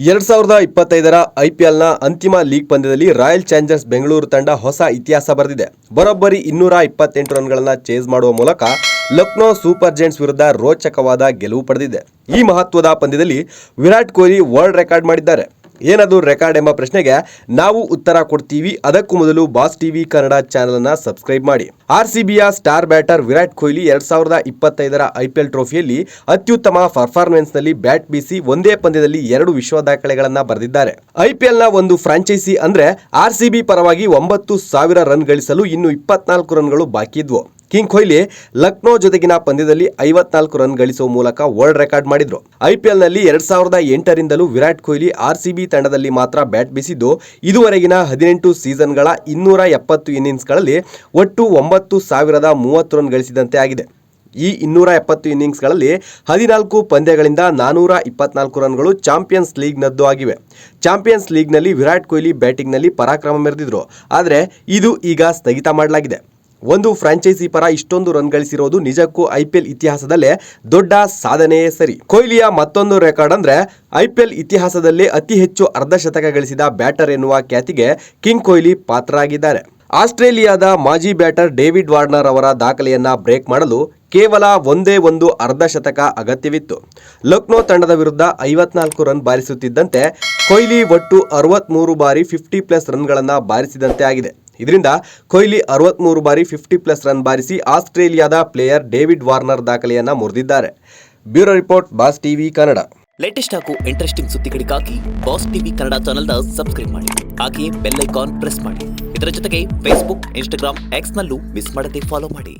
2025ರ ಐಪಿಎಲ್ನ ಅಂತಿಮ ಲೀಗ್ ಪಂದ್ಯದಲ್ಲಿ royal Challengers Bengaluru ತಂಡ ಹೊಸ ಇತಿಹಾಸ ಬರೆದಿದೆ. ಬರೋಬ್ಬರಿ 228 ರನ್ಗಳನ್ನು ಚೇಸ್ ಮಾಡುವ ಮೂಲಕ ಲಕ್ನೋ ಸೂಪರ್ ಜೈಂಟ್ಸ್ ವಿರುದ್ಧ ರೋಚಕವಾದ ಗೆಲುವು ಪಡೆದಿದೆ. ಈ ಮಹತ್ವದ ಪಂದ್ಯದಲ್ಲಿ ವಿರಾಟ್ ಕೊಹ್ಲಿ ವರ್ಲ್ಡ್ ರೆಕಾರ್ಡ್ ಮಾಡಿದ್ದಾರೆ. ಏನದು ರೆಕಾರ್ಡ್ ಎಂಬ ಪ್ರಶ್ನೆಗೆ ನಾವು ಉತ್ತರ ಕೊಡ್ತೀವಿ. ಅದಕ್ಕೂ ಮೊದಲು ಬಾಸ್ ಟಿವಿ ಕನ್ನಡ ಚಾನೆಲ್ ಅನ್ನು ಸಬ್ಸ್ಕ್ರೈಬ್ ಮಾಡಿ. ಆರ್ಸಿಬಿಯ ಸ್ಟಾರ್ ಬ್ಯಾಟರ್ ವಿರಾಟ್ ಕೊಹ್ಲಿ 2025ರ ಐಪಿಎಲ್ ಟ್ರೋಫಿಯಲ್ಲಿ ಅತ್ಯುತ್ತಮ ಪರ್ಫಾರ್ಮೆನ್ಸ್ ನಲ್ಲಿ ಬ್ಯಾಟ್ ಬೀಸಿ ಒಂದೇ ಪಂದ್ಯದಲ್ಲಿ 2 ವಿಶ್ವ ದಾಖಲೆಗಳನ್ನ ಬರೆದಿದ್ದಾರೆ. ಐಪಿಎಲ್ನ ಒಂದು ಫ್ರಾಂಚೈಸಿ ಅಂದ್ರೆ ಆರ್ಸಿಬಿ ಪರವಾಗಿ 9,000 ರನ್ ಗಳಿಸಲು ಇನ್ನು 24 ರನ್ಗಳು ಬಾಕಿ ಇದ್ವು. ಕಿಂಗ್ ಕೊಹ್ಲಿ ಲಕ್ನೋ ಜೊತೆಗಿನ ಪಂದ್ಯದಲ್ಲಿ 54 ರನ್ ಗಳಿಸುವ ಮೂಲಕ ವರ್ಲ್ಡ್ ರೆಕಾರ್ಡ್ ಮಾಡಿದ್ರು. ಐಪಿಎಲ್ನಲ್ಲಿ 2008ರಿಂದಲೂ ವಿರಾಟ್ ಕೊಹ್ಲಿ ಆರ್ಸಿಬಿ ತಂಡದಲ್ಲಿ ಮಾತ್ರ ಬ್ಯಾಟ್ ಬೀಸಿದ್ದು, ಇದುವರೆಗಿನ 18 ಸೀಸನ್ಗಳ 270 ಇನ್ನಿಂಗ್ಸ್ಗಳಲ್ಲಿ ಒಟ್ಟು 9,030 ರನ್ ಗಳಿಸಿದಂತೆ ಆಗಿದೆ. ಈ 270 ಇನ್ನಿಂಗ್ಸ್ಗಳಲ್ಲಿ 14 ಪಂದ್ಯಗಳಿಂದ 424 ರನ್ಗಳು ಚಾಂಪಿಯನ್ಸ್ ಲೀಗ್ನದ್ದು ಆಗಿವೆ. ಚಾಂಪಿಯನ್ಸ್ ಲೀಗ್ನಲ್ಲಿ ವಿರಾಟ್ ಕೊಹ್ಲಿ ಬ್ಯಾಟಿಂಗ್ನಲ್ಲಿ ಪರಾಕ್ರಮ ಮೆರೆದಿದ್ರು. ಆದರೆ ಇದು ಈಗ ಸ್ಥಗಿತ ಮಾಡಲಾಗಿದೆ. ಒಂದು ಫ್ರಾಂಚೈಸಿ ಪರ ಇಷ್ಟೊಂದು ರನ್ ಗಳಿಸಿರೋದು ನಿಜಕ್ಕೂ ಐಪಿಎಲ್ ಇತಿಹಾಸದಲ್ಲೇ ದೊಡ್ಡ ಸಾಧನೆಯೇ ಸರಿ. ಕೊಹ್ಲಿಯ ಮತ್ತೊಂದು ರೆಕಾರ್ಡ್ ಅಂದ್ರೆ ಐಪಿಎಲ್ ಇತಿಹಾಸದಲ್ಲೇ ಅತಿ ಹೆಚ್ಚು ಅರ್ಧಶತಕ ಗಳಿಸಿದ ಬ್ಯಾಟರ್ ಎನ್ನುವ ಖ್ಯಾತಿಗೆ ಕಿಂಗ್ ಕೊಹ್ಲಿ ಪಾತ್ರರಾಗಿದ್ದಾರೆ. ಆಸ್ಟ್ರೇಲಿಯಾದ ಮಾಜಿ ಬ್ಯಾಟರ್ ಡೇವಿಡ್ ವಾರ್ನರ್ ಅವರ ದಾಖಲೆಯನ್ನ ಬ್ರೇಕ್ ಮಾಡಲು ಕೇವಲ ಒಂದೇ ಒಂದು ಅರ್ಧಶತಕ ಅಗತ್ಯವಿತ್ತು. ಲಕ್ನೋ ತಂಡದ ವಿರುದ್ಧ 54 ರನ್ ಬಾರಿಸುತ್ತಿದ್ದಂತೆ ಕೊಹ್ಲಿ ಒಟ್ಟು 63 ಬಾರಿ 50+ ರನ್ಗಳನ್ನು ಬಾರಿಸಿದಂತೆ ಆಗಿದೆ. ಇದರಿಂದ ಕೊಹ್ಲಿ 63 ಬಾರಿ 50+ ರನ್ ಬಾರಿಸಿ ಆಸ್ಟ್ರೇಲಿಯಾದ ಪ್ಲೇಯರ್ ಡೇವಿಡ್ ವಾರ್ನರ್ ದಾಖಲೆಯನ್ನ ಮುರಿದಿದ್ದಾರೆ. Bureau report, boss TV Kannada. Latest ಹಾಗೂ ಇಂಟ್ರೆಸ್ಟಿಂಗ್ ಸುದ್ದಿಗಳಿಗಾಗಿ ಬಾಸ್ ಟಿವಿ ಕನ್ನಡ ಚಾನೆಲ್ನ ಸಬ್ಸ್ಕ್ರೈಬ್ ಮಾಡಿ. ಹಾಗೆಯೇ ಬೆಲ್ ಐಕಾನ್ ಪ್ರೆಸ್ ಮಾಡಿ. ಇದರ ಜೊತೆಗೆ ಫೇಸ್ಬುಕ್, ಇನ್ಸ್ಟಾಗ್ರಾಮ್, ಎಕ್ಸ್ ನಲ್ಲೂ ಮಿಸ್ ಮಾಡದೆ ಫಾಲೋ ಮಾಡಿ.